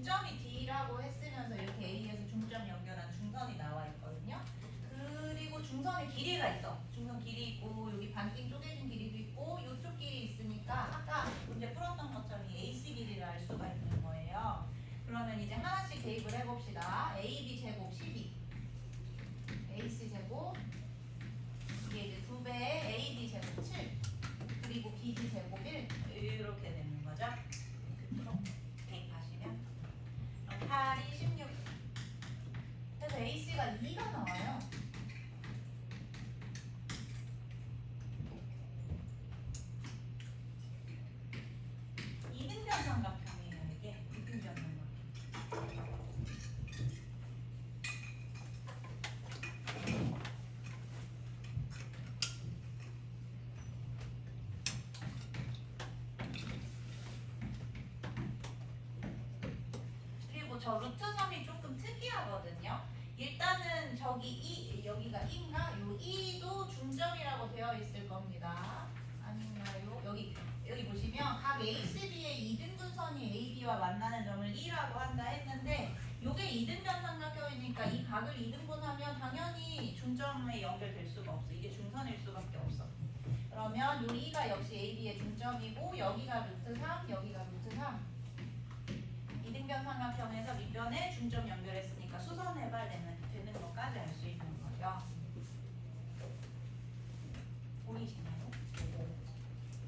중점이 D라고 했으면서 이렇게 A에서 중점 연결한 중선이 나와 있거든요. 그리고 중선의 길이가 있어. 중선 길이 있고 여기 반띵 쪼개진 길이도 있고 이쪽 길이 있으니까 아까 문제 풀었던 것처럼 이 AC 길이를 알 수가 있는 거예요. 그러면 이제 하나씩 대입을 해봅시다. AB 제곱 12 AC 제곱 이게 이제 2배의 AD 제곱 7 그리고 BD 제곱 1 이렇게 되는 거죠. 끝으로 대입하시면 8이 16 그래서 AC가 2가 나와요. 이등변 삼각형이에요. 이게 이등변 삼각형. 그리고 저 루트 3이 조금 특이하거든요. 일단은 저기 여기가 2인가? 요 2도 중점이라고 되어 있을 겁니다. 아닌가요? 여기 보시면 각 ACB의 이등분선이 AB와 만나는 점을 2라고 한다 했는데 요게 이등변 삼각형이니까 이 각을 이등분하면 당연히 중점에 연결될 수가 없어. 이게 중선일 수밖에 없어. 그러면 요 2가 역시 AB의 중점이고 여기가 루트 3, 여기가 루트 3 이등변 삼각형에서 밑변에 중점 연결했으니까 수선 해발되는 것까지 알 수 있는 거죠. 보이시나요?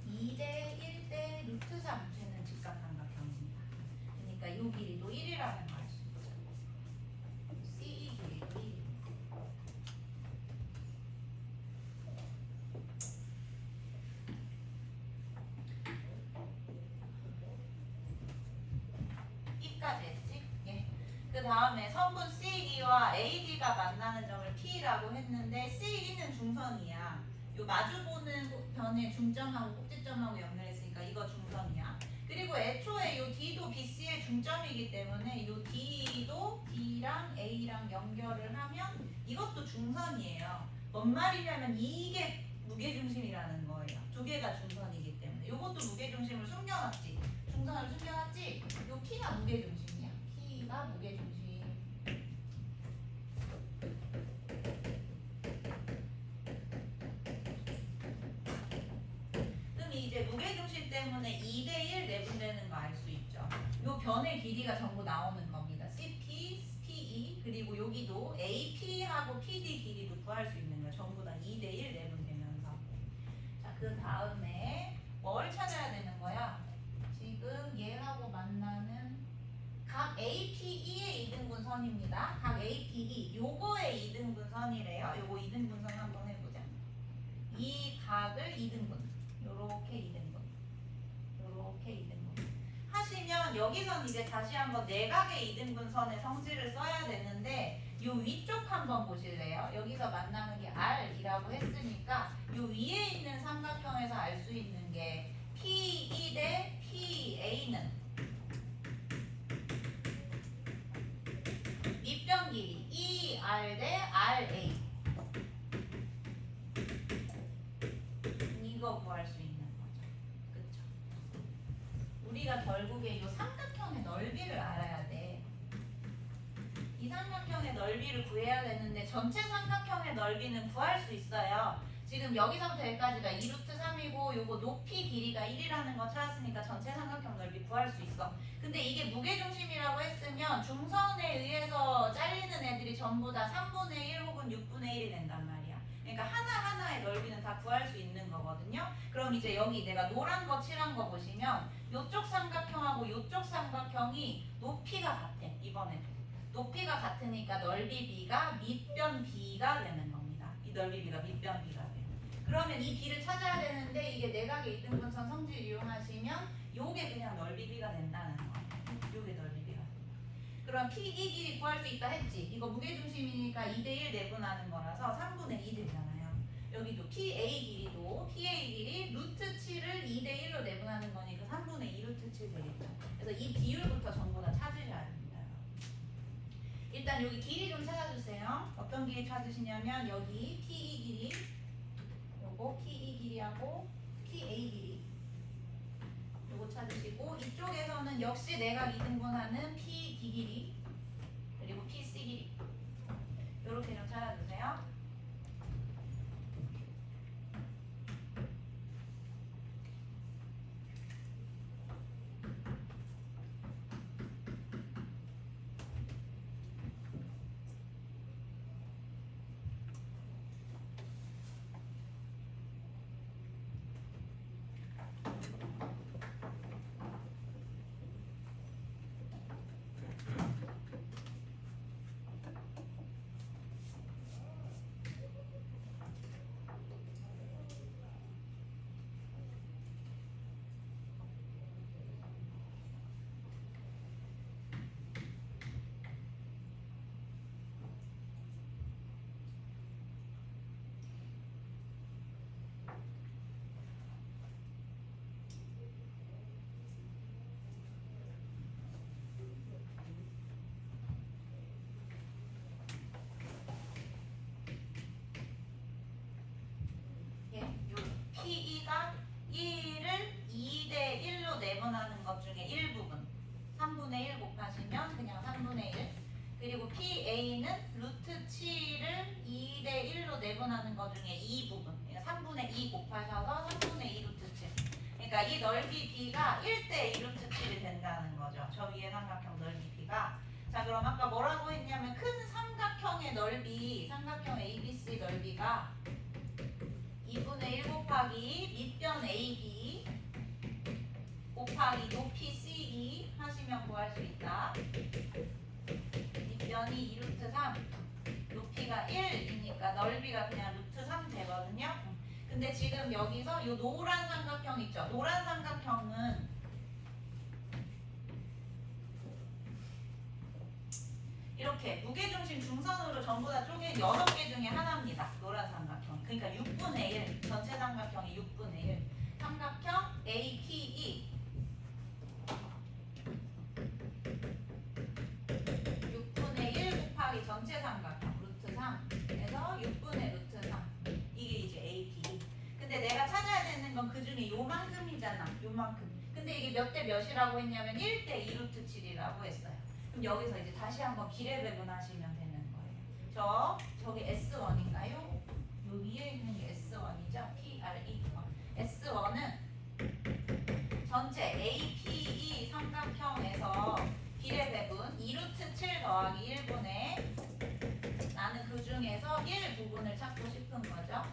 2대 1대 루트 3 되는 직각삼각형입니다. 그러니까 이 길이도 1이라는 걸 알 수 있죠. CE 길이도 1. E까지 했지? 예. 그 다음에 성분 CE와 AD가 만나는 점을 P라고 했는데 CE는 중선이야. 요 마주보는 변의 중점하고 꼭지점하고 연결했으니까 이거 중선이야. 그리고 애초에 요 D도 BC의 중점이기 때문에 요 D도 D랑 A랑 연결을 하면 이것도 중선이에요. 뭔 말이냐면 이게 무게중심이라는 거예요. 두 개가 중선이기 때문에. 요것도 무게중심을 숨겨놨지. 중선을 숨겨놨지. 요 P가 무게중심이야. P가 무게중심. 그럼 이제 무게중심 때문에 2대1 내분되는 거 알 수 있죠. 요 변의 길이가 전부 나오는 겁니다. CP, PE 그리고 여기도 AP하고 PD 길이도 구할 수 있는 거예요. 전부 다 2대1 내분되면서. 자, 그 다음에 뭘 찾아야 되는 거야? 지금 얘하고 만나는 각 APE의 이등분선입니다. 각 APE 요거의 이등분선이래요. 요거 이등분선 한번 해보자. 이 각을 이등분 요렇게 이등분 요렇게 이등분 하시면 여기선 이제 다시 한번 내각의 이등분선의 성질을 써야 되는데 요 위쪽 한번 보실래요? 여기서 만나는 게 R이라고 했으니까 요 위에 있는 삼각형에서 알 수 있는 게 PE 대 PA는 밑변 길이 ER 대 RA 이거 구할 수 있는 거죠. 그쵸? 우리가 결국에 이 삼각형의 넓이를 알아야 돼. 이 삼각형의 넓이를 구해야 되는데 전체 삼각형의 넓이는 구할 수 있어요. 지금 여기서부터 여기까지가 2루트 3이고 요거 높이 길이가 1이라는 거 찾았으니까 전체 삼각형 넓이 구할 수 있어. 근데 이게 무게중심이라고 했으면 중선에 의해서 잘리는 애들이 전부 다 3분의 1 혹은 6분의 1이 된단 말이야. 그러니까 하나하나의 넓이는 다 구할 수 있는 거거든요. 그럼 이제 여기 내가 노란 거 칠한 거 보시면 요쪽 삼각형하고 요쪽 삼각형이 높이가 같아. 이번에도 높이가 같으니까 넓이 B가 밑변 B가 되는 겁니다. 이 넓이 B가 밑변 B가 돼요. 그러면 이 B를 찾아야 되는데 이게 내각의 이등분선 성질 이용하시면 요게 그냥 넓이 B가 된다는 거예요. 요게 넓이 B가. 그럼 PE 길이 구할 수 있다 했지. 이거 무게중심이니까 2대1 내분하는 거라서 3분의 2 되잖아요. 여기도 PA 길이도 PA 길이 루트 7을 2대1로 내분하는 거니까 3분의 2 루트 7 되겠죠. 그래서 이 비율부터 전부 다 찾으셔야 됩니다. 일단 여기 길이 좀 찾아주세요. 어떤 길이 찾으시냐면 여기 PE 길이 요거 PE 길이하고 PA 길이 요거 찾으시고 이쪽에서는 역시 내각 2등분하는 P D 길이 그리고 P C 길이 요렇게 좀 찾아주세요. PE가 1을 2대 1로 내분하는 것 중에 일부분 3분의 1 곱하시면 그냥 3분의 1 그리고 PA는 루트 7을 2대 1로 내분하는 것 중에 2부분 그러니까 3분의 2 곱하셔서 3분의 2 루트 7 그러니까 이 넓이 B가 1대 2 루트 7이 된다는 거죠. 저 위에 삼각형 넓이 B가 자 그럼 아까 뭐라고 했냐면 큰 삼각형의 넓이 삼각형 ABC 넓이가 2분의 1 곱하기 밑변 AB 곱하기 높이 CE 하시면 구할 수 있다. 밑변이 2루트 3 높이가 1이니까 넓이가 그냥 루트 3 되거든요. 근데 지금 여기서 이 노란 삼각형 있죠. 노란 삼각형은 이렇게 무게중심 중선으로 전부 다 쪼갠 6개 중에 하나입니다. 노란 삼각형. 그러니까 6분의 1. 전체 삼각형이 6분의 1. 삼각형 APE 6분의 1 곱하기 전체 삼각형 루트 3 그래서 6분의 루트 3 이게 이제 APE. 근데 내가 찾아야 되는 건 그 중에 요만큼이잖아. 요만큼. 근데 이게 몇 대 몇이라고 했냐면 1대 2 루트 7이라고 했어요. 그럼 여기서 이제 다시 한번 비례배분하시면 되는 거예요. 저기 S1인가요? 요 위에 있는 게 S1이죠? PRE. S1은 전체 APE 삼각형에서 비례배분 2루트 7 더하기 1분의 나는 그 중에서 1 부분을 찾고 싶은 거죠.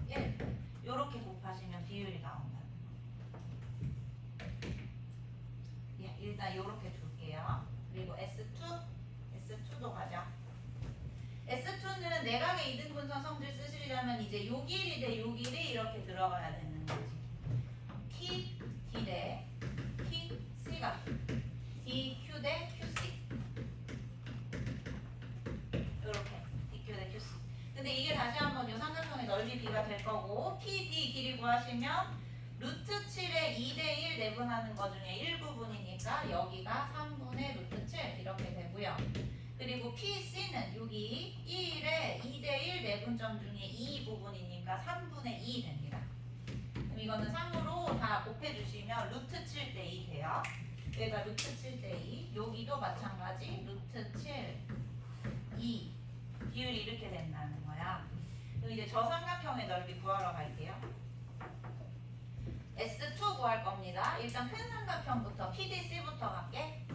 1. 요렇게 곱하시면 비율이 나온다는 거예요. 예, 일단 요렇게 둘게요. 그리고 S2도 가자. S2는 내각의 이등분선 성질 쓰시려면 이제 요 길이 대 요 길이 이렇게 들어가야 되는 거지. T, D 대 T, C가 DQ 대 QC 이렇게 DQ 대 QC. 근데 이게 다시 한번 요 삼각형의 넓이 B가 될 거고 PD 길이 구하시면 루트 7에 2대1 내분하는 것 중에 일부분이니까 여기가 3분의 루트 7 이렇게 되고요. 그리고 PC는 여기 1에 2대1 내분점 중에 2부분이니까 3분의 2 됩니다. 그럼 이거는 3으로 다 곱해주시면 루트 7 대 2 돼요. 여기가 루트 7 대 2 여기도 마찬가지 루트 7 2 비율이 이렇게 된다는 거야. 그럼 이제 저 삼각형의 넓이 구하러 갈게요. S2 구할 겁니다. 일단 큰 삼각형부터 PDC부터 갈게.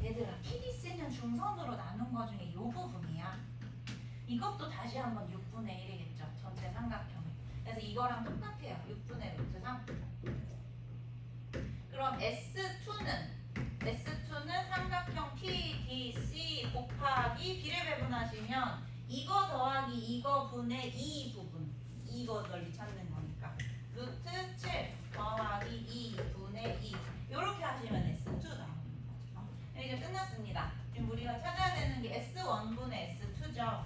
얘들아 PDC는 중선으로 나눈 거 중에 이 부분이야. 이것도 다시 한번 6분의 1이겠죠. 전체 삼각형. 그래서 이거랑 똑같아요. 6분의 루트 3. 그럼 S2는 삼각형 PDC 곱하기 비례배분하시면 이거 더하기 이거 분의 2 부분. 이거 넓이 찾는 거니까. 루트 7 더하기 2분의 2 이렇게 하시면 S2 나오는 거죠. 이제 끝났습니다. 지금 우리가 찾아야 되는 게 S1분의 S2죠.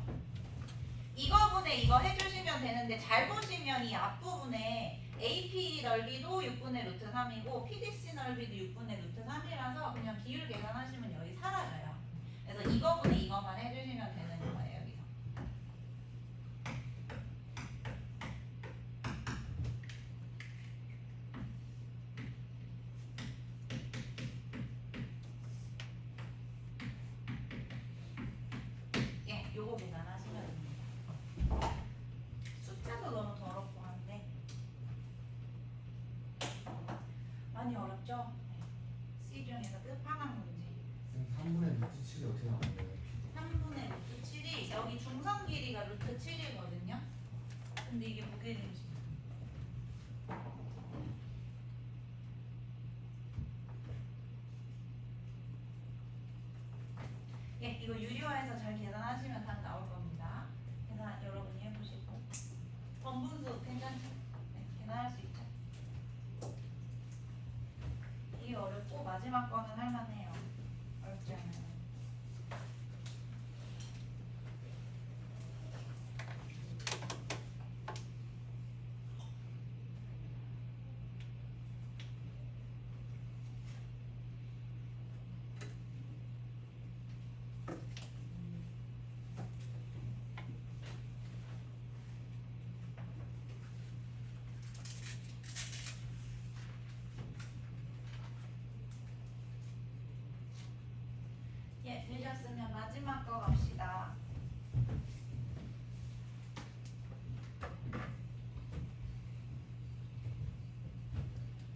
이거분의 이거 해주시면 되는데 잘 보시면 이 앞부분에 AP 넓이도 6분의 루트 3이고 PDC 넓이도 6분의 루트 3이라서 그냥 비율 계산하시면 여기 사라져요. 그래서 이거분의 이거만 해주시면 되는 거예요. 여기서. 많이 어렵죠? C 중에서 끝판왕 문제. 3분의 루트 7이 어떻게 나오는데요? 3분의 루트 7이 여기 중선 길이가 루트 7이거든요. 근데 이게 무게중심. 예, 이거 유리화해서 잘 계산하시면 답 나올 겁니다. 계산 여러분이 해보시고 번분수 괜찮죠? 네, 계산할 수 있죠. 이게 어렵고 마지막 거는 할만해요. 어렵지 않아요. 예, 되셨으면 마지막 거 갑시다.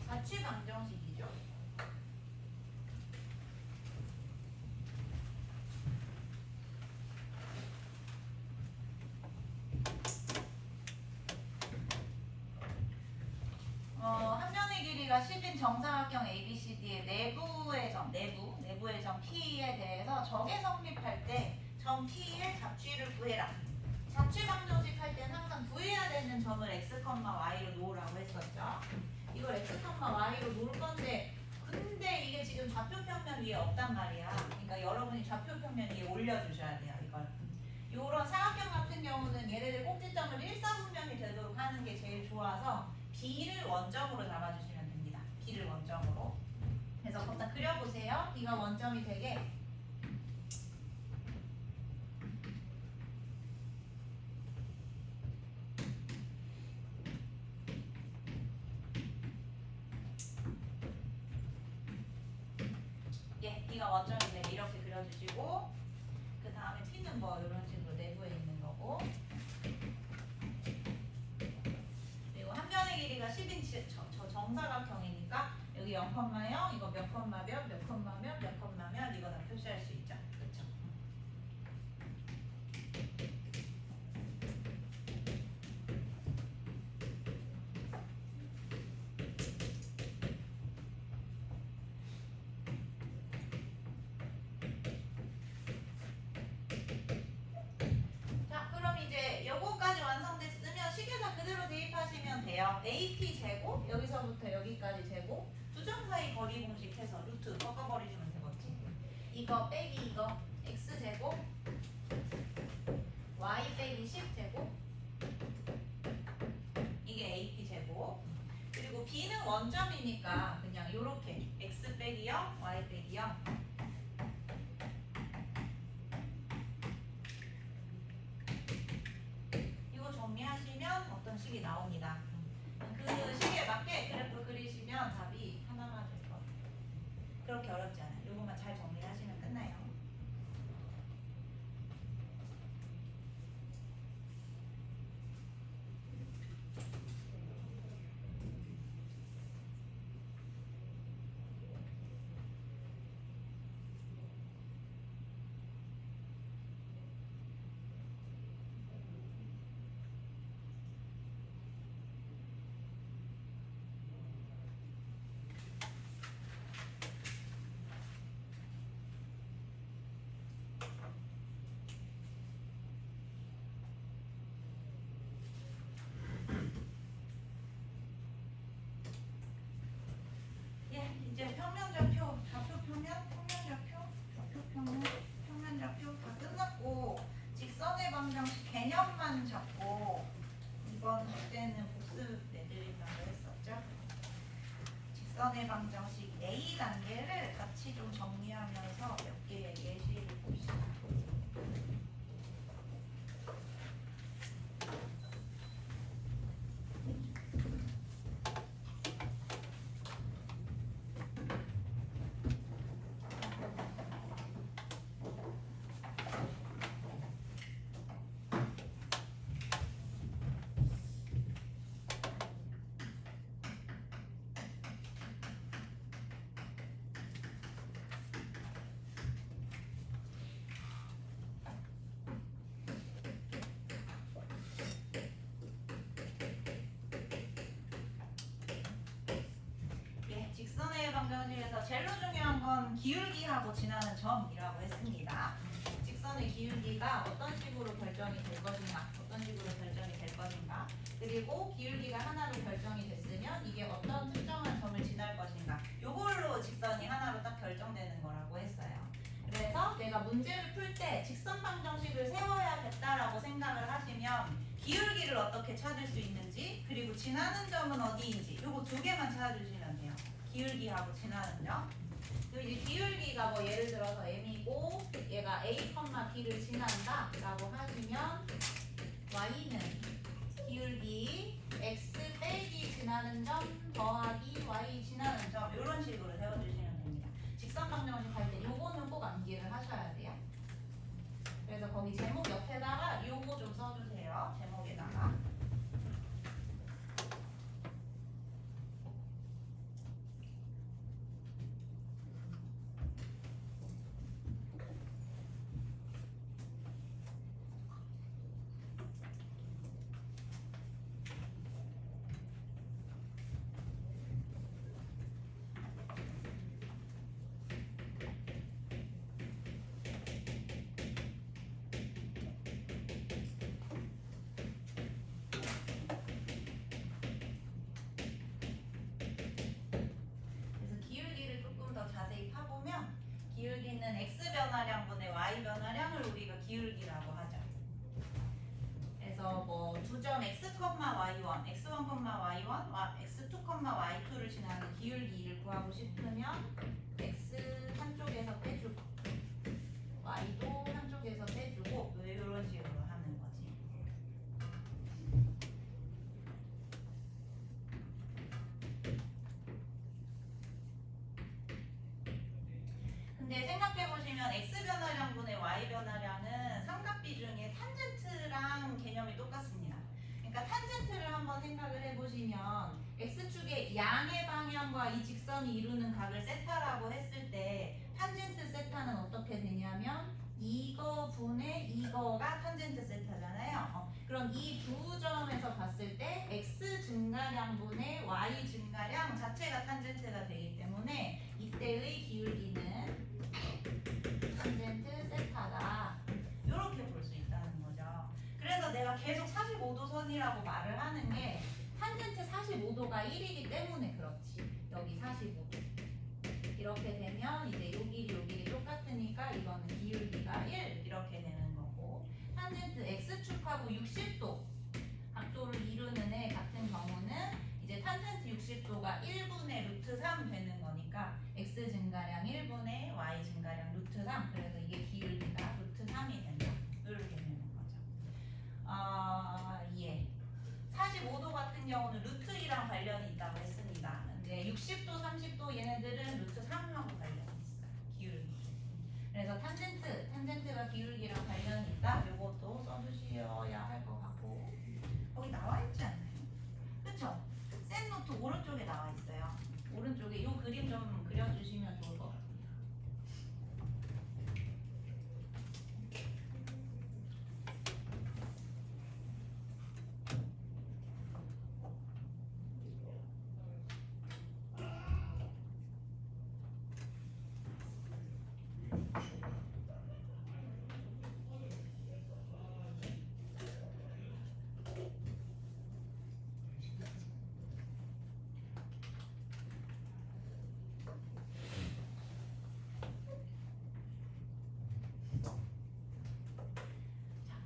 자취 방정식이죠. 한 면의 길이가 10인 정사각형 ABCD의 내부의 점 P에 대해서 적의 성립할 때 점 P의 잡취를 구해라. 잡취 방정식 할 때는 항상 구해야 되는 점을 x, y로 놓으라고 했었죠. 이걸 x, y로 놓을 건데 근데 이게 지금 좌표 평면 위에 없단 말이야. 그러니까 여러분이 좌표 평면 위에 올려주셔야 돼요. 이걸. 요런 사각형 같은 경우는 얘네들 꼭지점을 일사분면이 되도록 하는 게 제일 좋아서 B를 원점으로 잡아주시면 됩니다. B를 원점으로. 그래서 거기다 그려보세요. B가 원점이 되게. 예, B가 원점이 되게 이렇게 그려주시고 그 다음에 P는 뭐 이런 식으로 내부에 있는 거고 그리고 한 면의 길이가 10인치 저 정사각형이니까 여기 0, 이거 몇 콤마 몇 콤마 몇 콤마 몇 이거 다 표시할 수 있죠. 그렇죠? 자, 그럼 이제 요거까지 완성됐으면 식에다 그대로 대입하시면 돼요. AP 제곱 여기서부터 여기까지 제곱 두 점 사이 거리 공식 해서 루트 꺾어버리시면 되겠지. 이거 빼기 이거 x 제곱 y 빼기 10 제곱 이게 AP 제곱 그리고 B는 원점이니까 그냥 요렇게 x 빼기 0 y 빼기 0 이거 정리하시면 어떤 식이 나옵니다. 그 식에 맞게 그래프 그리시면 답이 하나가 될 것 같아요. 그렇게 어렵지 않아요. 요것만 잘 정리하시면 끝나요. 예, 이제 평면좌표, 좌표 평면, 평면좌표, 좌표 평면, 평면좌표 다 끝났고 직선의 방정식 개념만 잡고 이번 숙제는 복습 내드린다고 했었죠. 직선의 방정식 A 단계를 같이 좀 정리하면서 몇 개의 예시를 봅시다. 방정식에서 제일 중요한 건 기울기하고 지나는 점이라고 했습니다. 직선의 기울기가 어떤 식으로 결정이 될 것인가, 어떤 식으로 결정이 될 것인가, 그리고 기울기가 하나로 결정이 됐으면 이게 어떤 특정한 점을 지날 것인가, 요걸로 직선이 하나로 딱 결정되는 거라고 했어요. 그래서 내가 문제를 풀 때 직선 방정식을 세워야겠다라고 생각을 하시면 기울기를 어떻게 찾을 수 있는지, 그리고 지나는 점은 어디인지, 요거 두 개만 찾아주시면 돼요. 기울기하고 지나는 점. 그리고 이제 기울기가 뭐 예를 들어서 m이고 얘가 a, b를 지난다 라고 하시면 y는 기울기 x 빼기 지나는 점 더하기 y 지나는 점, 이런 식으로 세워주시면 됩니다. 직선 방정식 할 때 요거는 꼭 암기를 하셔야 돼요. 그래서 거기 제목 옆에다가 요거 좀 써주세요. 제목에다가. 기울기는 x 변화량분의 y 변화량을 우리가 기울기라고 하죠. 그래서 뭐 두 점 x, y1, x1, y1, x2, y2를 지나는 기울기를 구하고 싶으면 x 한쪽에서 빼주고 y도 한쪽에서 빼주고 이런 식으로 하는 거지. 근데 생각해보시면 x 변화량분의 y 변화량은 삼각비 중에 탄젠트랑 개념이 똑같습니다. 그러니까 탄젠트를 한번 생각을 해보시면 x축의 양의 방향과 이 직선이 이루는 각을 세타라고 했을 때 탄젠트 세타는 어떻게 되냐면 이거 분의 이거가 탄젠트 세타잖아요. 그럼 이 두 점에서 봤을 때 x 증가량분의 y 증가량 자체가 탄젠트가 되기 때문에 이때의 기울기는 탄젠트 세타다, 이렇게 볼 수 있다는 거죠. 그래서 내가 계속 45도 선이라고 말을 하는 게 탄젠트 45도가 1이기 때문에 그렇지. 여기 45도 이렇게 되면 이제 요 길이 똑같으니까 이거는 기울기가 1 이렇게 되는 거고, 탄젠트 x축하고 60도 각도를 이루는 애 같은 경우는 이제 탄젠트 60도가 1분의 루트 3 되는 거니까 x 증가량 1분의 y 증가량 루트 3, 그래서 이게 기울기가 루트 3이 된다, 이렇게 되는 거죠. 예. 45도 같은 경우는 루트 2랑 관련이 있다고 했습니다. 근데 60도, 30도 얘네들은 루트 3하고 관련이 있어요. 기울기. 그래서 탄젠트가 기울기랑 관련이 있다. 이것도 써주셔야 할 것 같고, 거기 나와 있지 않나요? 그쵸? 센 노트 오른쪽에 나와 있어요. 오른쪽에 이 그림 좀 그려주시면 좋을 것 같아요.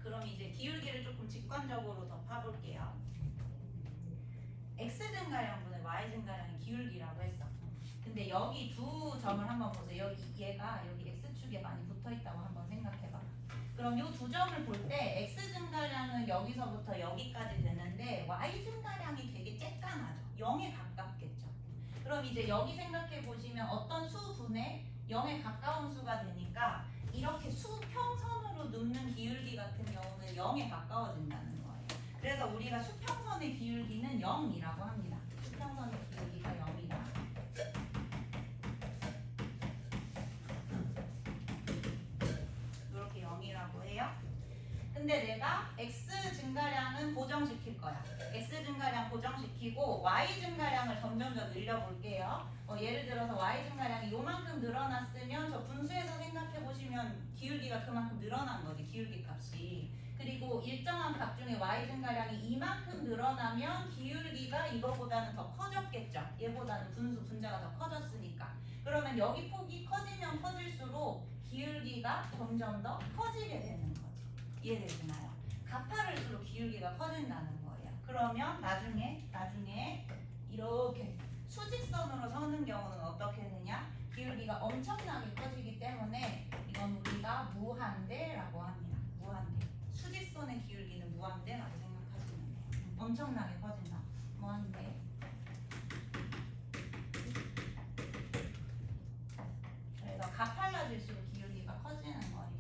그럼 이제 기울기를 조금 직관적으로 더 파볼게요. x 증가량분의 y 증가량이 기울기라고 했어. 근데 여기 두 점을 한번 보세요. 얘가 여기 x축에 많이 붙어있다고 한번 생각해봐. 그럼 이 두 점을 볼 때 x 증가량은 여기서부터 여기까지 되는데 y 증가량이 되게 쬐까마죠. 0에 가깝겠죠. 그럼 이제 여기 생각해 보시면 어떤 수분에 0에 가까운 수가 되니까 이렇게 수평선으로 눕는 기울기 같은 경우는 0에 가까워진다는 거예요. 그래서 우리가 수평선의 기울기는 0이라고 합니다. 수평선의 기울기가 0이다. 이렇게 0이라고 해요. 근데 내가 x 증가량은 고정시킬 거야. x 증가량 고정시키고 y 증가량을 점점 더 늘려볼게요. 예를 들어서 y 증가량이 요만큼 늘어났으면 저 분수에서 생각해 보시면 기울기가 그만큼 늘어난 거지, 기울기 값이. 그리고 일정한 값 중에 y 증가량이 이만큼 늘어나면 기울기가 이거보다는 더 커졌겠죠. 얘보다는 분자가 더 커졌으니까. 그러면 여기 폭이 커지면 커질수록 기울기가 점점 더 커지게 되는 거지. 이해되시나요? 가파를수록 기울기가 커진다는 거예요. 그러면 나중에 이렇게 수직선으로 서는 경우는 어떻게 되냐? 기울기가 엄청나게 커지기 때문에 이건 우리가 무한대라고 합니다. 무한대. 수직선의 기울기는 무한대라고 생각하시면 돼요. 엄청나게 커진다. 무한대. 그래서 가팔라질수록 기울기가 커지는 거예요.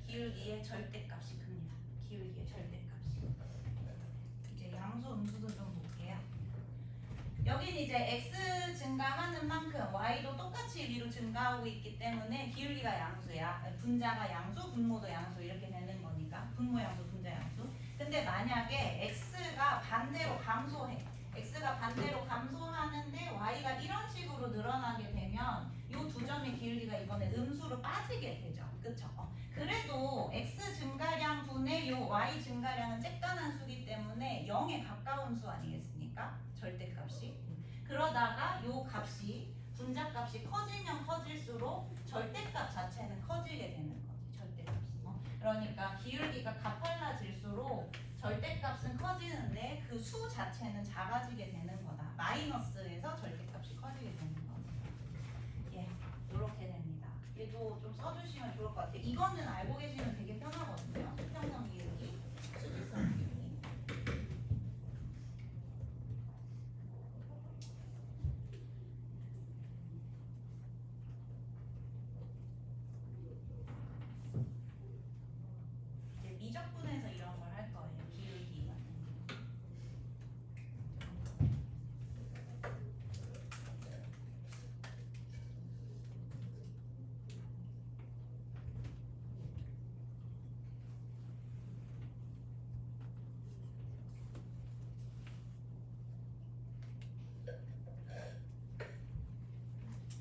기울기의 절대값이 큽니다. 기울기의 절대값이. 이제 양수 음수도 좀 볼게요. 여긴 이제 x 증가하는 만큼 y도 똑같이 위로 증가하고 있기 때문에 기울기가 양수야. 분자가 양수, 분모도 양수 이렇게 되는 거니까 분모 양수, 분자 양수. 근데 만약에 x가 반대로 감소해. x가 반대로 감소하는데 y가 이런 식으로 늘어나게 되면 이 두 점의 기울기가 이번에 음수로 빠지게 되죠. 그쵸? 그래도 x 증가량 분의 요 y 증가량은 쬐깐한 수기 때문에 0에 가까운 수 아니겠습니까? 절대값이. 그러다가 요 값이 분자값이 커지면 커질수록 절대값 자체는 커지게 되는 거지. 절대값이. 그러니까 기울기가 가팔라질수록 절대값은 커지는데 그 수 자체는 작아지게 되는 거다. 마이너스에서 절대값이 커지게 되는 거다. 예, 이렇게 됩니다. 얘도 좀 써주시면 좋을 것 같아요. 이거는 알고 계시면 되게 편하거든요. 수평선 기울기, 수직선 기울기. 이제 미적분에서 이런 걸 할 거예요. 기울기 같은 거.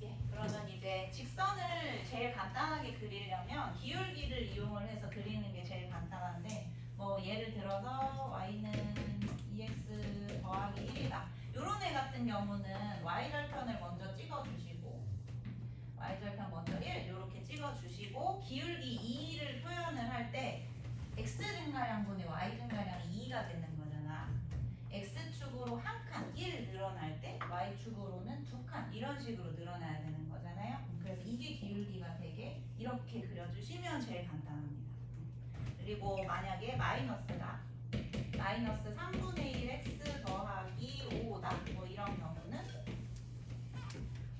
예, 그러면 이제 직선을 제일 간단하게 그리려면 기울기를 이용을 해서 그리는 게 제일 간단한데 뭐 예를 들어서 y는 2x 더하기 1이다. 요런 애 같은 경우는 y절편을 먼저 찍어주시고 y절편 먼저 1 요렇게 찍어주시고 기울기 2를 표현을 할 때 x 증가량분의 y 증가량이 2가 되는 거잖아. x축으로 한 칸 1 늘어날 때 y축으로는 2칸 이런 식으로 늘어나야 되는 거잖아요. 그래서 이게 기울기가 되게 이렇게 그려주시면 제일 간단합니다. 그리고 만약에 마이너스가 마이너스 3분의 1 x 더하기 5다 뭐 이런 경우는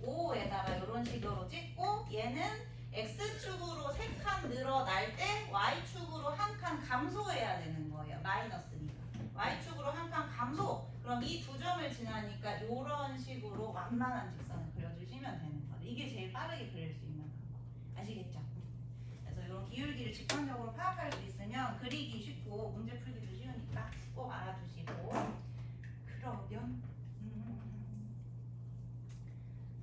5에다가 이런 식으로 찍고 얘는 x축으로 3칸 늘어날 때 y축으로 한 칸 감소해야 되는 거예요. 마이너스니까. y축으로 한 칸 감소. 그럼 이 두 점을 지나니까 이런 식으로 완만한 직선을 그려주시면 되는 거죠. 이게 제일 빠르게 그릴 수 있는 방법. 아시겠죠? 그래서 이런 기울기를 직관적으로 파악할 수 있으면 그리기 쉽고 문제 풀기도 쉬우니까 꼭 알아두시고 그러면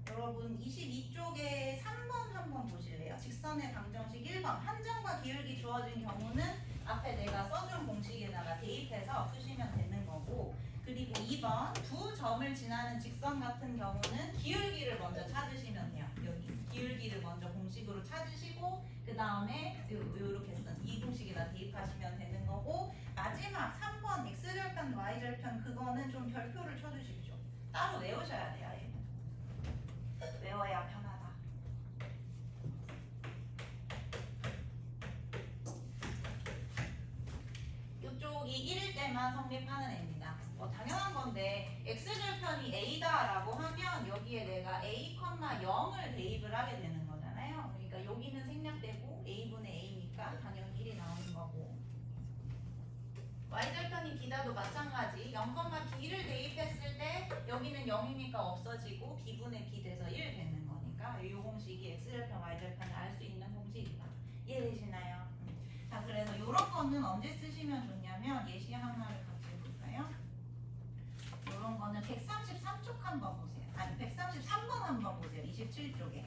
여러분 22쪽에 3번 한번 보실래요? 직선의 방정식 1번 한점과 기울기 주어진 경우는 앞에 내가 써준 공식에다가 대입해서 푸시면 되는 거고 그리고 2번 두 점을 지나는 직선 같은 경우는 기울기를 먼저 찾으시면 돼요. 여기 기울기를 먼저 공식으로 찾으시고 그 다음에 이렇게 쓴 이 공식에다 대입하시면 되는 거고 마지막 3번 x절편 y절편 그거는 좀 별표를 쳐주십시오. 따로 외우셔야 돼요. 얘는. 외워야 편하다. 이쪽이 1일 때만 성립하는 애입니다. 당연한 건데 x절편이 a다라고 하면 여기에 내가 a, 0을 대입을 하게 되는 거잖아요. 그러니까 여기는 생략되고 a분의 a니까 당연히 1이 나오는 거고 y절편이 b다도 마찬가지 0,b를 대입했을 때 여기는 0이니까 없어지고 b분의 b 돼서 1 되는 거니까 이 공식이 x절편 y절편을 알 수 있는 공식이다. 이해되시나요? 자, 그래서 이런 거는 언제 쓰시면 좋냐면 예시 하나를 같이 해볼까요? 이런 거는 133쪽 한번 보세요. 아니 133번 한번 보세요. 27쪽에.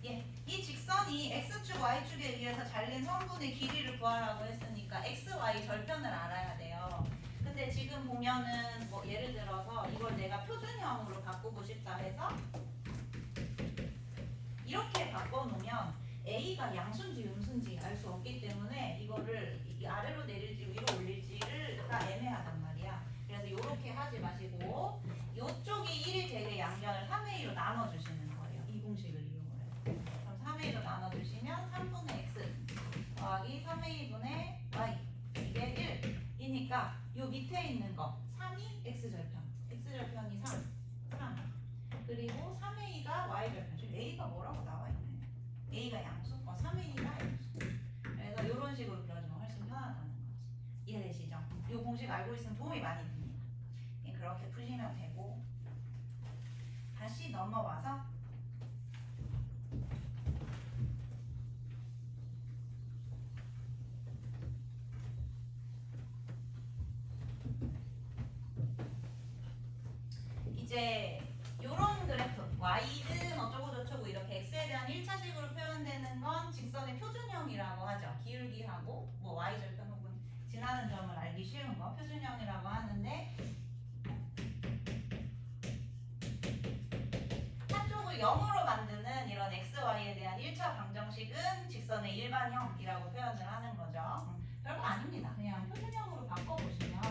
예, 이 직선이 x축, y축에 의해서 잘린 선분의 길이를 구하라고 했으니까 x, y 절편을 알아야 돼요. 근데 지금 보면은 뭐 예를 들어서 이걸 내가 표준형으로 바꾸고 싶다 해서 이렇게 바꿔놓으면 a가 양수인지 음수인지 알 수 없기 때문에 이거를 이 아래로 내릴지 위로 올릴지가 애매하단 말이야. 그래서 이렇게 하지 마시고 이쪽이 1이 되게 양변을 3의 2로 나눠주시는 거예요. 이 공식을 이용을 해서. 그럼 3의 2로 나눠주시면 3분의 x 더하기 3의 2분의 y 이게 1이니까 이 밑에 있는 거 3이 x절편 x절편이 3 그리고 3의 2가 y절편 지금 a가 뭐라고 나와 있네. a가 양수, 3의 2가 양수. 그래서 이런 식으로 그려주면 훨씬 편하다는 거지. 이해되시죠? 이 공식 알고 있으면 도움이 많이 됩니다. 그렇게 푸시면 되고 다시 넘어와서 이제 요런 그래프 y는 어쩌고저쩌고 이렇게 x에 대한 1차식으로 표현되는 건 직선의 표준형이라고 하죠. 기울기하고 뭐 y절편 혹은 지나는 점을 알기 쉬운 거 표준형이라고 하는데 한쪽을 0으로 만드는 이런 x, y에 대한 1차 방정식은 직선의 일반형이라고 표현을 하는 거죠. 별거 아닙니다. 그냥 표준형으로 바꿔보시면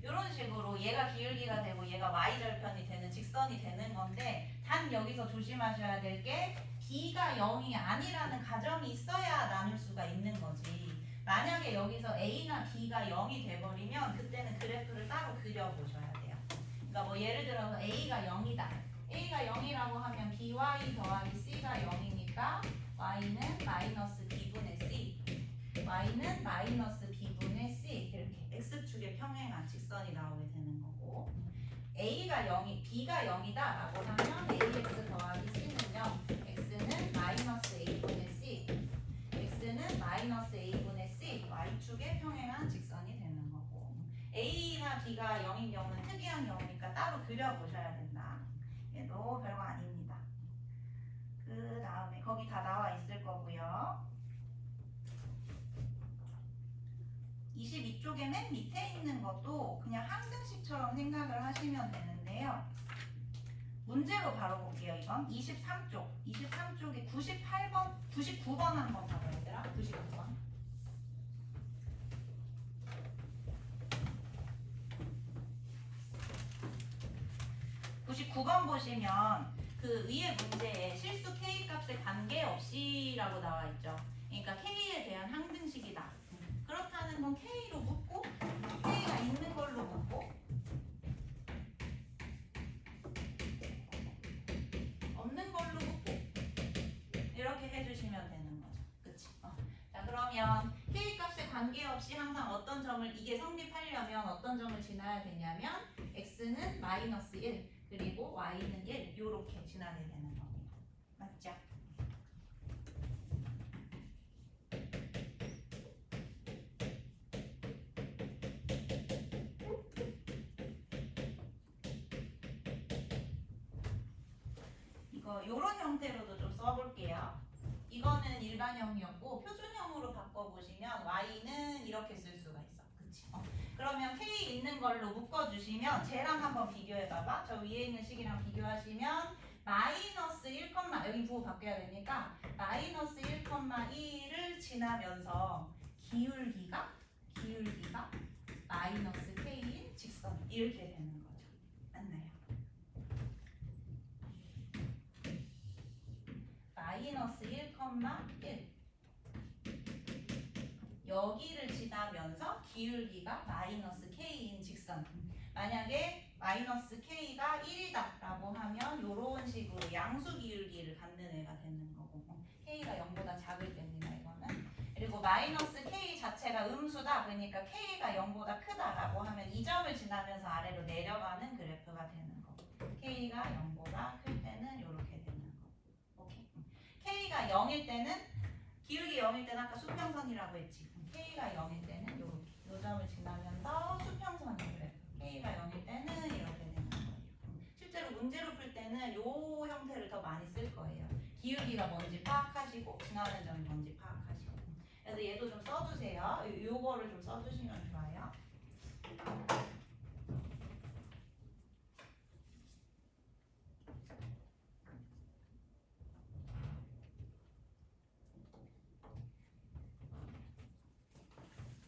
이런 식으로 얘가 기울기가 되고 얘가 y절편이 되는 직선이 되는 건데 단 여기서 조심하셔야 될 게 b가 0이 아니라는 가정이 있어야 나눌 수가 있는 거지. 만약에 여기서 a나 b가 0이 돼버리면 그때는 그래프를 따로 그려보셔야 돼요. 그러니까 뭐 예를 들어서 a가 0이다. a가 0이라고 하면 by 더하기 c가 0이니까 y는 마이너스 b분의 c y는 마이너스 b분의 c 이렇게 x축에 평행한 직선이 나오게 되는 거고 a가 0이 b가 0이다 라고 하면 ax 더하기 c는 0 x는 마이너스 a분의 c x는 마이너스 a분의 c y축에 평행한 직선이 되는 거고 a나 b가 0인 경우는 특이한 경우니까 따로 그려보셔야 된다. 얘도 별거 아닙니다. 그 다음에 거기 다 나와 있을 거고요. 22쪽에 맨 밑에 있는 것도 그냥 항등식처럼 생각을 하시면 되는데요. 문제로 바로 볼게요. 이건 23쪽. 23쪽에 98번, 99번 한번 봐봐요. 얘들아. 99번. 99번 보시면 그 위에 문제에 실수 k 값에 관계없이라고 나와 있죠. 그러니까 k에 대한 항등식이다. 그렇다는 건 k로 묶고 k가 있는 걸로 묶고 없는 걸로 묶고 이렇게 해주시면 되는 거죠. 그치? 자 그러면 k 값에 관계없이 항상 어떤 점을 이게 성립하려면 어떤 점을 지나야 되냐면 x는 마이너스 1 그리고 y는 1 이렇게 지나게 되는 겁니다. 맞죠? 이런 형태로도 좀 써볼게요. 이거는 일반형이었고 표준형으로 바꿔보시면 y는 이렇게 쓸 수가 있어. 그치? 그러면 k 있는 걸로 묶어주시면 쟤랑 한번 비교해봐봐. 저 위에 있는 식이랑 비교하시면 마이너스 1, 여기 부호 바뀌어야 되니까 마이너스 1,1을 지나면서 기울기가 마이너스 k인 직선 이렇게 되는 거죠. 맞나요? 마이너스 1,1 여기를 지나면서 기울기가 마이너스 k인 직선. 만약에 마이너스 k가 1이다 라고 하면 이런 식으로 양수 기울기를 갖는 애가 되는 거고, k가 0보다 작을 때입니다 이거는. 그리고 마이너스 k 자체가 음수다, 그러니까 k가 0보다 크다라고 하면 이 점을 지나면서 아래로 내려가는 그래프가 되는 거고, k가 0보다 클 때는 이렇게 되는 거. 오케이. k가 0일 때는, 기울기 0일 때는 아까 수평선이라고 했지. k가 0일 때는 이렇게, 이 점을 지나면서 수평선이 그래프. k가 0일 때는 이렇게 되는 거예요. 실제로 문제로 풀 때는 이 형태를 더 많이 쓸 거예요. 기울기가 뭔지 파악하시고 지나가는 점이 뭔지 파악하시고. 그래서 얘도 좀 써주세요. 요거를 좀 써주시면 좋아요.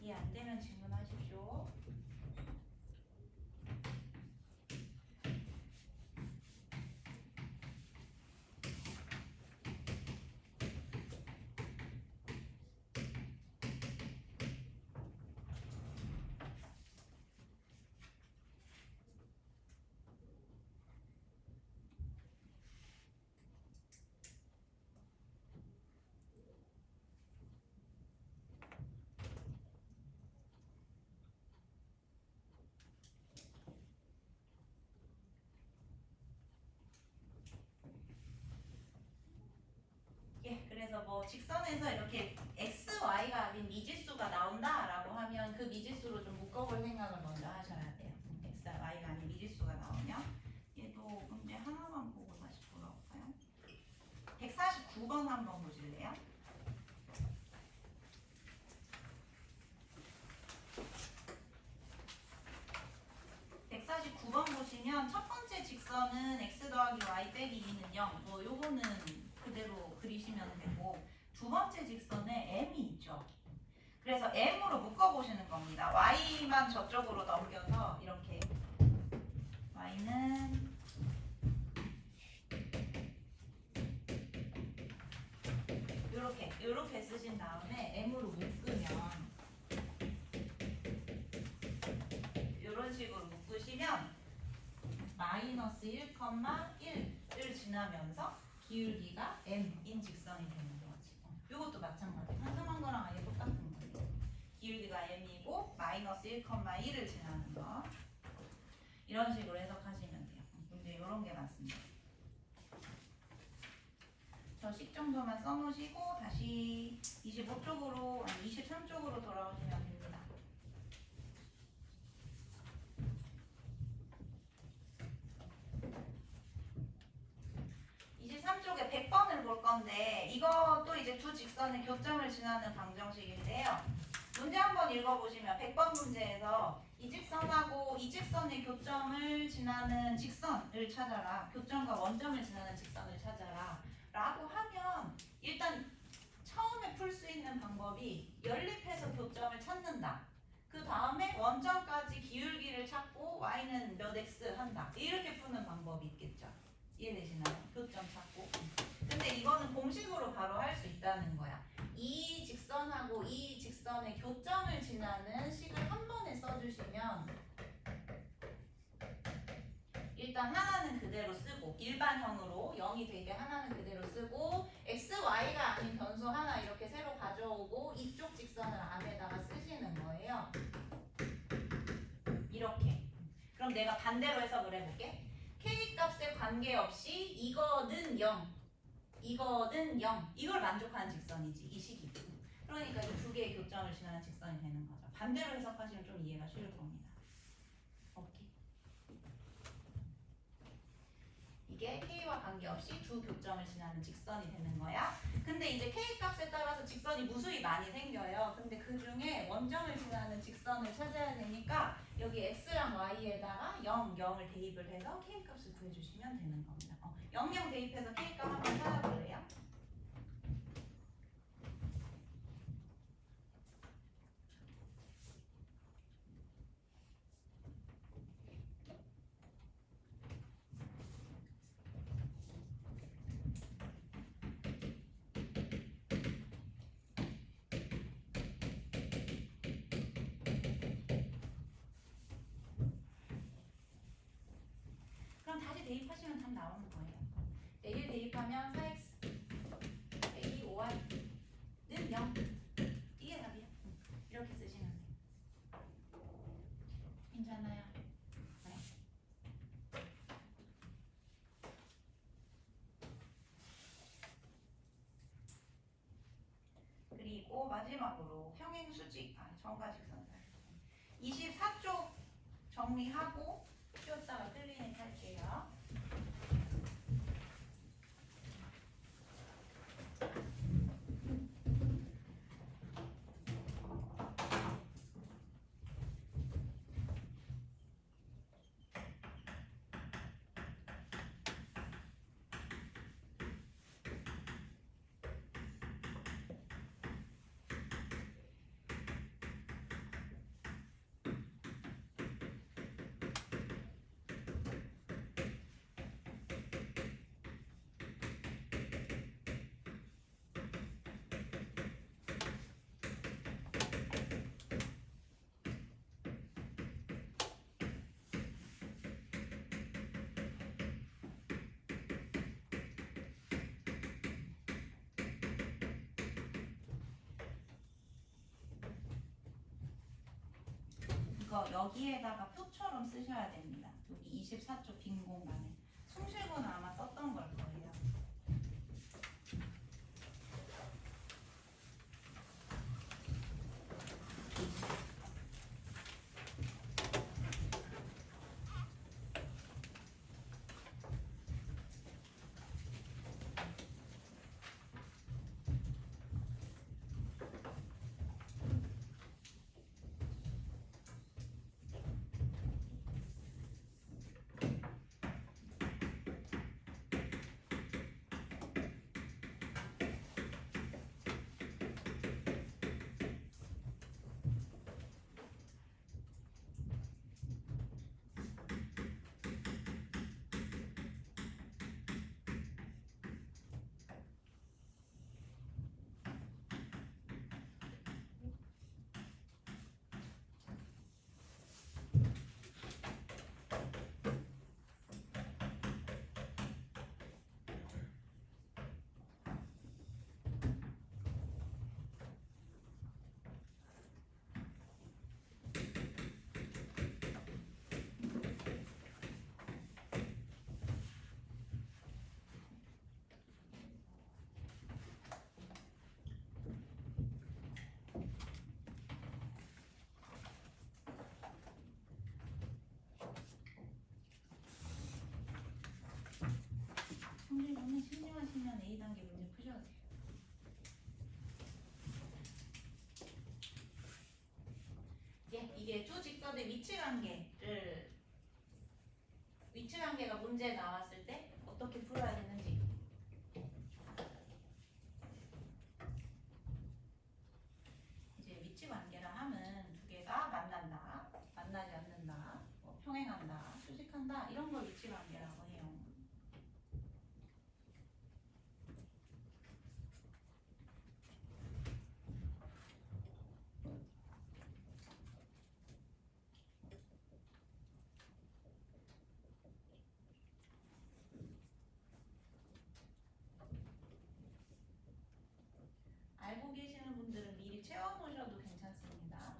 이해 안 되면 질문하십시오. 예, 그래서 뭐 직선에서 이렇게 x, y가 아닌 미지수가 나온다라고 하면 그 미지수로 좀 묶어볼 생각을 먼저 하셔야 돼요. x, y가 아닌 미지수가 나오면. 얘도 문제 하나만 보고 다시 돌아올까요? 149번 한번 보실래요? 149번 보시면 첫 번째 직선은 x 더하기 y 빼기 2는 0. 뭐 요거는 그대로 그리시면 되고, 두 번째 직선에 m이 있죠. 그래서 m으로 묶어보시는 겁니다. y만 저쪽으로 넘겨서 이렇게 y는 이렇게 쓰신 다음에 m으로 묶으면 이런 식으로 묶으시면 마이너스 1,1을 지나면서 기울기가 m인 직선이 되는 거지. 이것도 마찬가지. 상상한 거랑 아예 똑같은 거예요. 기울기가 m이고 마이너스 1,1을 지나는 거. 이런 식으로 해석하시면 돼요. 근데 이런 게 맞습니다. 저 식 정도만 써놓으시고 다시 25쪽으로, 아니 23쪽으로 돌아오시면 됩니다. 23쪽에 100번을 볼 건데, 이것도 이제 두 직선의 교점을 지나는 방정식인데요. 문제 한번 읽어보시면 100번 문제에서 이 직선하고 이 직선의 교점을 지나는 직선을 찾아라, 교점과 원점을 지나는 직선을 찾아라 라고 하면, 일단 처음에 풀 수 있는 방법이 연립해서 교점을 찾는다, 그 다음에 원점까지 기울기를 찾고 y는 몇 x 한다, 이렇게 푸는 방법이 있겠죠. 이해되시나요? 교점 찾고. 근데 이거는 공식으로 바로 할 수 있다는 거야. 이 직선하고 이 직선의 교점을 지나는 식을 한 번에 써주시면, 일단 하나는 그대로 쓰고, 일반형으로 0이 되게 하나는 그대로 쓰고, x, y가 아닌 변수 하나 이렇게 새로 가져오고 이쪽 직선을 안에다가 쓰시는 거예요. 이렇게. 그럼 내가 반대로 해석을 해볼게. k 값에 관계없이 이거는 0, 이거는 0, 이걸 만족하는 직선이지, 이 식이. 그러니까 이 두 개의 교점을 지나는 직선이 되는 거죠. 반대로 해석하시면 좀 이해가 쉬울 겁니다. 오케이. 이게 k와 관계없이 두 교점을 지나는 직선이 되는 거야. 근데 이제 k 값에 따라서 직선이 무수히 많이 생겨요. 근데 그 중에 원점을 지나는 직선을 찾아야 되니까 여기 x랑 y에다가 0, 0을 대입을 해서 k 값을 구해주시면 되는 겁니다. 0, 0 대입해서 k 값 한번 찾아볼래요? 대입하시면 답 나오는 거예요. 1 대입하면 4x 빼기 5y는 0. 이게 답이야. 이렇게 쓰시면 돼요. 괜찮아요? 네. 그리고 마지막으로 평행수직, 정과직선설 24쪽 정리하고 쉬었다가 클리닉 할게요. 이거 여기에다가 표처럼 쓰셔야 됩니다. 여기 24쪽 빈 공간에 숭실구는 아마 썼던 걸 거예요. 숭실구는 신중하시면 A단계 문제 푸셔도 돼요. 이게 두 직선의 위치 관계가 문제에 나왔을 때 어떻게 풀어야 되는지. 이제 위치 관계라 함은 두 개가 만난다, 만나지 않는다, 평행한다, 수직한다 이런 걸 위치 관계라고 해요. 알고 계시는 분들은 미리 채워놓으셔도 괜찮습니다.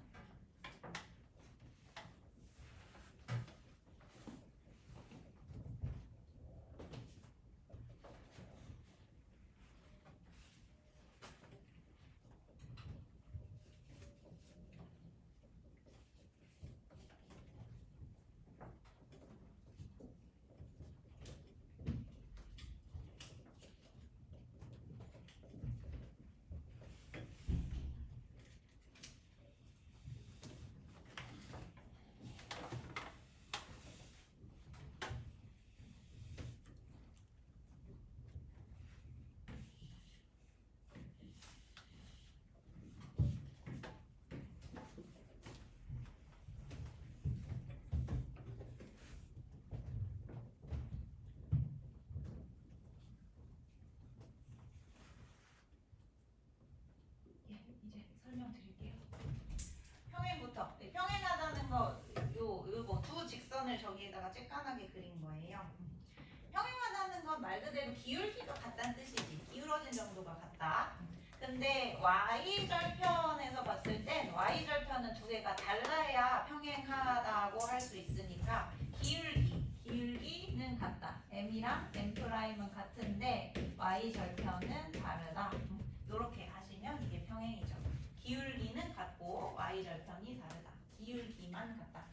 이제 설명드릴게요. 평행부터. 평행하다는 거, 요거 두 직선을 저기에다가 쬐깐하게 그린 거예요. 건 말 그대로 기울기가 같다는 뜻이지. 기울어진 정도가 같다. 근데 y절편에서 봤을 땐 y절편은 두 개가 달라야 평행하다고 할 수 있으니까 기울기는 같다. m이랑 m'은 같은데 y절편은 다르다. 이렇게 하시면 이게 평행이죠. 기울기는 같고 y절편이 다르다. 기울기만 같다.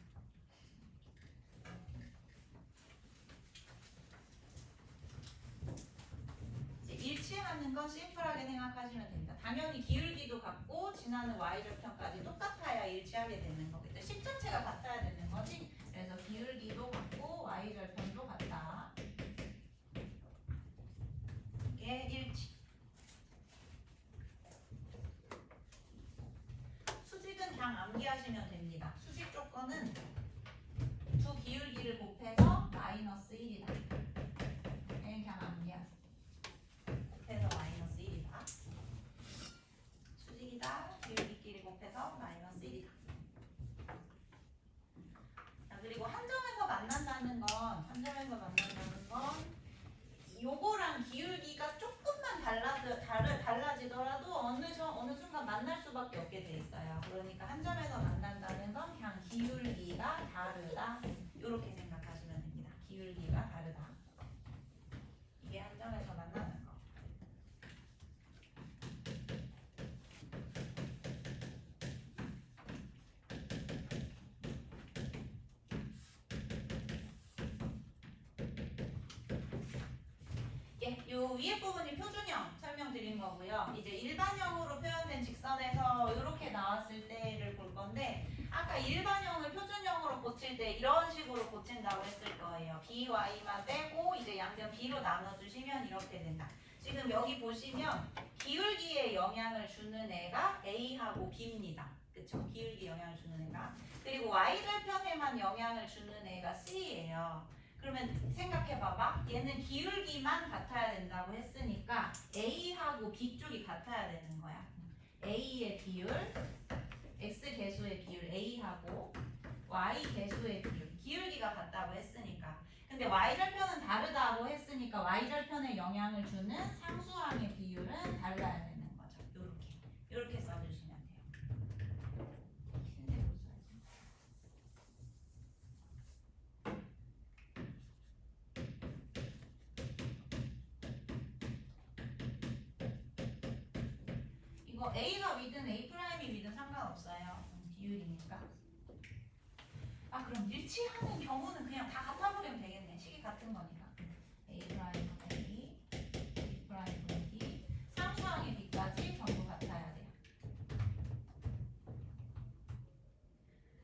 이제 일치하는 건 심플하게 생각하시면 됩니다. 당연히 기울기도 같고 지나는 y절편까지 똑같아야 일치하게 되는 거겠죠. 식 자체가 같아야 되는 거지. 그래서 기울기도 같고 y절편도 같다. 이게 일치. 수직은 그냥 암기하시면 됩니다. 수직 조건은 두 기울기를 곱해서 마이너스 1이다. 그냥 암기하세요. 곱해서 마이너스 1이다. 수직이다. 기울기끼리 곱해서 마이너스 1이다. 자, 그리고 한 점에서 만난다는 건 요거랑 기울기가 조금만 달라지더라도 어느 순간 만날 수밖에 없게 돼 있어요. 그러니까 한 점에서 만난다는 건 그냥 기울기가 다르다. 이렇게 생각하시면 됩니다. 기울기가 다르다. 이게 한 점에서 만나는 거. 예, 요 위에 부분이 표준형 설명드린 거고요. 이제 일반형으로 표현된 직선에서 이렇게 나왔을 때를 볼 건데 아까 일반형을 표준형으로 고칠 때 이런 식으로 고친다고 했을 거예요. by만 빼고 이제 양변 b로 나눠주시면 이렇게 된다. 지금 여기 보시면 기울기에 영향을 주는 애가 a하고 b입니다. 그쵸? 기울기 영향을 주는 애가. 그리고 y절편에만 영향을 주는 애가 c예요. 그러면 생각해봐봐. 얘는 기울기만 같아야 된다고 했으니까 A하고 B 쪽이 같아야 되는 거야. A의 비율, X 개수의 비율 A하고 Y 개수의 비율. 기울기가 같다고 했으니까. 근데 Y절편은 다르다고 했으니까 Y절편에 영향을 주는 상수항의 비율은 달라야 되는 거죠. 요렇게 써주시면 돼요. 흰색으로 써야지. 이거 A가 위든 A'이 위든 상관없어요. 비율이니까. 아 그럼 일치하는 경우는 그냥 다 갖다버리면 되겠네. 식이 같은 거니까. A', A, B', B, 상수항의 B까지 전부 같아야 돼요.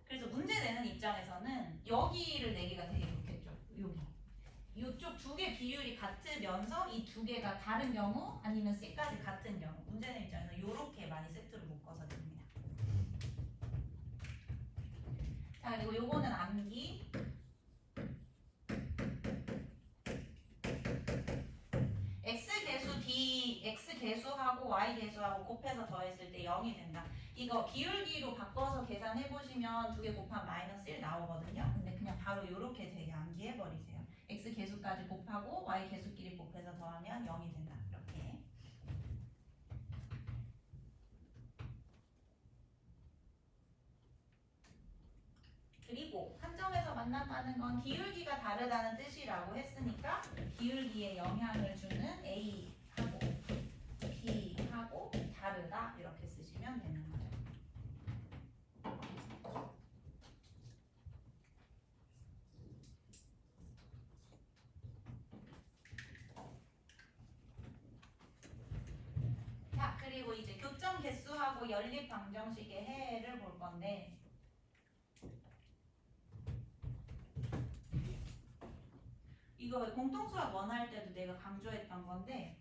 그래서 문제 내는 입장에서는 여기를 내기가 되게 좋겠죠. 여기. 이쪽 두 개 비율이 같으면서 이 두 개가 다른 경우 아니면 C까지 같은 경우 문제 내는 입장에서 이렇게 많이 세트로 묶어서 됩니다. 자 그리고 요거는 암기. X 개수하고 Y 개수하고 곱해서 더했을 때 0이 된다. 이거 기울기로 바꿔서 계산해 보시면 두 개 곱하면 마이너스 1 나오거든요. 근데 그냥 바로 이렇게 되게 암기해 버리세요. X 개수까지 곱하고 Y 개수끼리 곱해서 더하면 0이 된다. 이렇게. 그리고 한 점에서 만난다는 건 기울기가 다르다는 뜻이라고 했으니까 기울기에 영향을 주는 A하고 B하고 다르다 이렇게 쓰시면 되는 거죠. 자 그리고 이제 교점 개수하고 연립 방정식의 해를 볼 건데 이거 공통수학 원할 때도 내가 강조했던 건데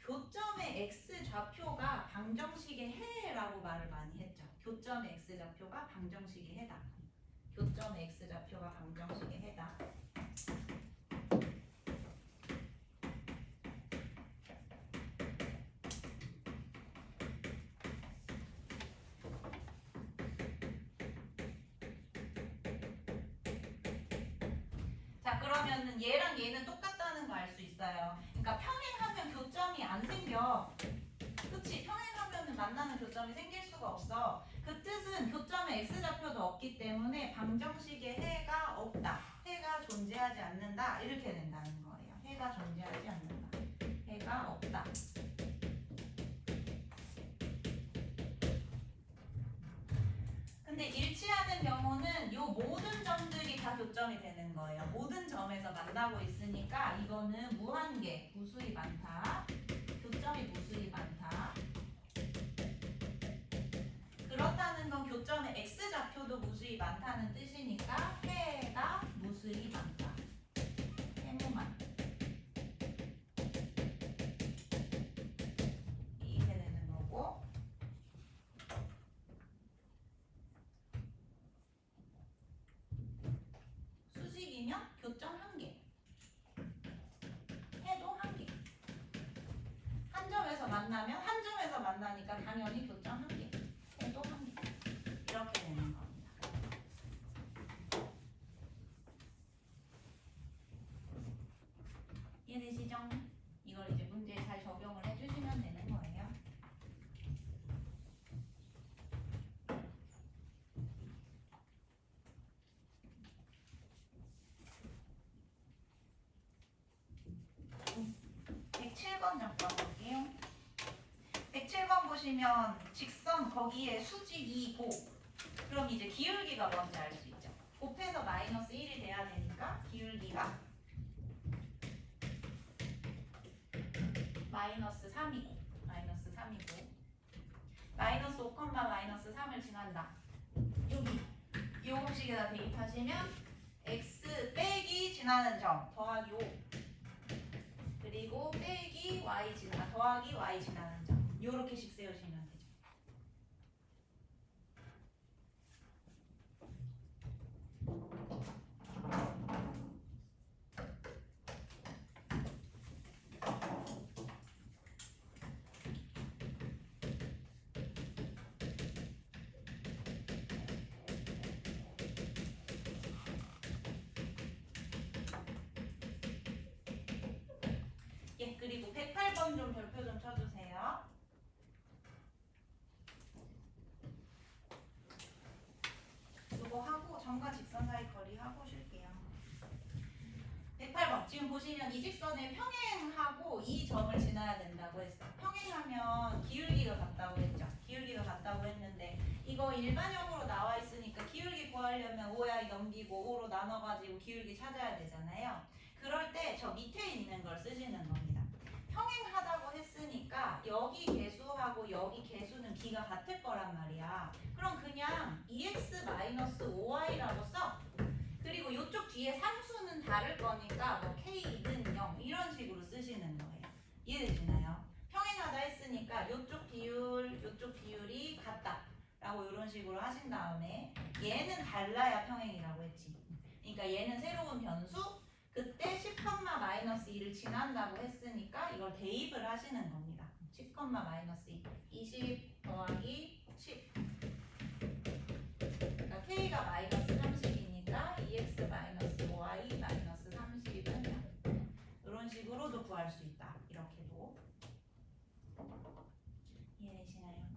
교점의 x 좌표가 방정식의 해라고 말을 많이 했죠. 교점의 x 좌표가 방정식의 해다. 교점의 x 좌표가 방정식의 해다. 자 그러면은 얘랑 얘는 똑같다는 거 알 수 있어요. 평행이야. 그치? 평행하면은 만나는 교점이 생길 수가 없어. 그 뜻은 교점에 x좌표도 없기 때문에 방정식에 해가 없다. 해가 존재하지 않는다. 이렇게 된다는 거예요. 해가 존재하지 않는다. 해가 없다. 근데 일치하는 경우는 요 모든 점들이 다 교점이 되는 거예요. 모든 점에서 만나고 있으니까 이거는 무한계, 무수히 많다. 교점이 무수히 많다. 그렇다는 건 교점의 x좌표도 무수히 많다는 뜻이니까 해가 무수히 많다. 해무만. 이렇게 되는 거고. 수직이면 교점 한 개. 해도 한 개. 한 점에서 만나면 한 점에서 만나니까 당연히 교점 한 개. 해도 한 개. 이렇게 되는 겁니다. 이해되시죠? 이걸 이제 문제에 잘 적용을 해주시면 되는 거예요. 음, 107번 잠깐 볼게요. 107번 보시면 직선 거기에 수직이 고 그럼 이제 기울기가 뭔지 알 수 있죠. 곱해서 마이너스 1이 돼야 되니까 기울기가 마이너스 3이고 마이너스 5, 마이너스 3을 지난다. 여기 이 공식에다 대입하시면 x 빼기 지나는 점 더하기 5 그리고 빼기 더하기 y 지나는 점 요렇게씩 세우시면 되죠. 예, 그리고 108번 좀 별표 좀 쳐주세요. 이거 하고 점과 직선 사이 거리 하고 쉴게요. 108번 지금 보시면 이 직선에 평행하고 이 점을 지나야 된다고 했어요. 평행하면 기울기가 같다고 했죠. 기울기가 같다고 했는데 이거 일반형으로 나와 있으니까 기울기 구하려면 5y 넘기고 5로 나눠가지고 기울기 찾아야 되잖아요. 그럴 때 저 밑에 있는 걸 쓰시는 겁니다. 평행하다고 했으니까 여기 개수하고 여기 개수는 기가 같을 거란 말이야. 그럼 그냥 2x-5y라고 써. 그리고 이쪽 뒤에 상수는 다를 거니까 뭐 k는 0 이런 식으로 쓰시는 거예요. 이해되시나요? 평행하다 했으니까 이쪽 비율이 같다 라고 이런 식으로 하신 다음에 얘는 달라야 평행이라고 했지. 그러니까 얘는 새로운 변수 그때 10,-2를 지난다고 했으니까 이걸 대입을 하시는 겁니다. 10,-2 20 더하기 10 그러니까 k가 마이너스 30이니까 2x-5y 마이너스 30은 0 이런 식으로도 구할 수 있다. 이렇게도 이해되시나요?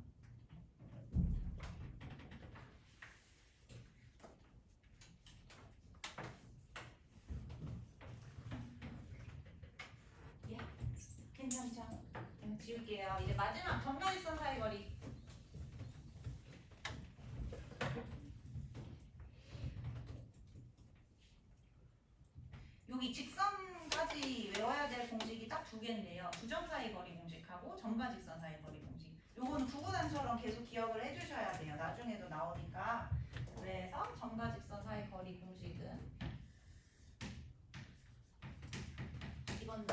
예? 괜찮죠? 지울게요. 이제 마지막 점과직선 사이 거리 여기 직선까지 외워야 될 공식이 딱 두 개인데요. 두 점 사이 거리 공식하고 점과 직선 사이 거리 공식. 요거는 구구단처럼 계속 기억을 해주셔야 돼요. 나중에도 나오니까. 그래서 점과 직선 사이 거리 공식은 이건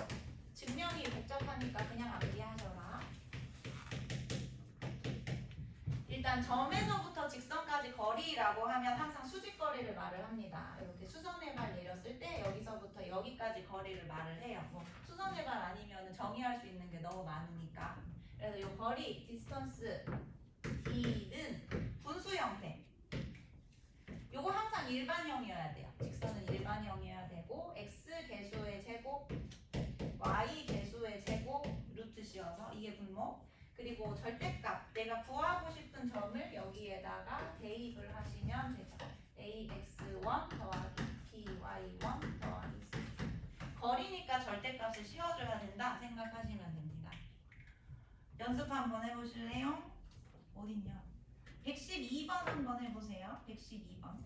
증명이 복잡하니까 그냥 암기하셔라. 일단 점에서부터 직선까지 거리라고 하면 항상 수직거리를 말을 합니다. 이렇게 수선의 발 내렸을 때 여기서부터 여기까지 거리를 말을 해요. 뭐 수선의 발 아니면 정의할 수 있는 게 너무 많으니까. 그래서 이 거리, 디스턴스 D는 분수 형태. 요거 항상 일반형이어야 돼요. 직선은 일반형이어야 되고 x 개수의 제곱, y 개수의 제곱 루트 씌워서 그리고 절대값 내가 구하고 싶은 점을 여기에다가 대입을 하시면 되죠. ax1 더하기 by1 더하기 c. 거리니까 절대값을 씌워줘야 된다 생각하시면 됩니다. 연습 한번 해보실래요? 어딨냐? 112번 한번 해보세요. 112번.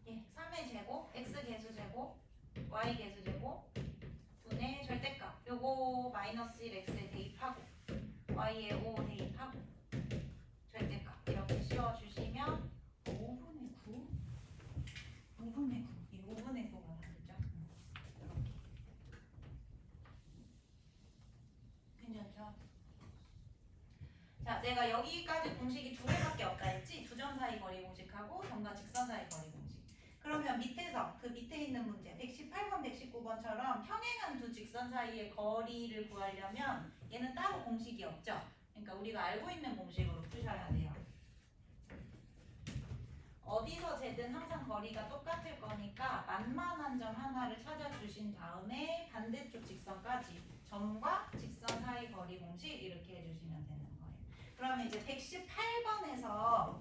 예, 3의 제곱, x 개수 제곱, y 개수 제곱 분의 절대값 요거 마이너스 1x에 대입하고 y에 5 대입하고 절대값 이렇게 씌워주시면 5분의 9? 5분의 9 이 5분의 9가 다르죠? 이렇게 괜찮죠? 자, 내가 여기까지 공식이 두 개밖에 없다 했지? 두 점 사이 거리 공식하고 점과 직선 사이 거리 공식. 그러면 밑에서 그 밑에 있는 문제 118번, 119번처럼 평행한 두 직선 사이의 거리를 구하려면 얘는 따로 공식이 없죠? 그러니까 우리가 알고 있는 공식으로 푸셔야 돼요. 어디서 재든 항상 거리가 똑같을 거니까 만만한 점 하나를 찾아주신 다음에 반대쪽 직선까지 점과 직선 사이 거리 공식 이렇게 해주시면 되는 거예요. 그러면 이제 118번에서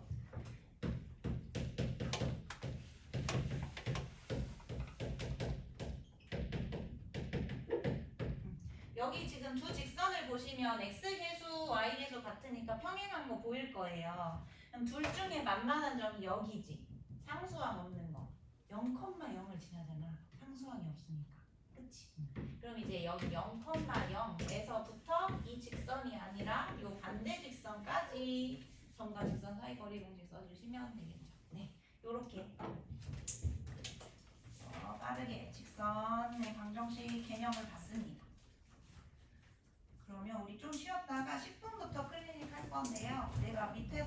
여기 지금 두 직선을 보시면 x 계수, y 계수 같으니까 평행한 거 보일 거예요. 그럼 둘 중에 만만한 점이 여기지. 상수항 없는 거. 0,0을 지나잖아. 상수항이 없으니까. 그치? 그럼 이제 여기 0,0에서부터 이 직선이 아니라 이 반대 직선까지 점과 직선 사이 거리 공식 써주시면 되겠죠. 네, 요렇게 빠르게 직선의 방정식 개념을 봤습니다. 그러면 우리 좀 쉬었다가 10분부터 클리닉 할 건데요. 내가 밑에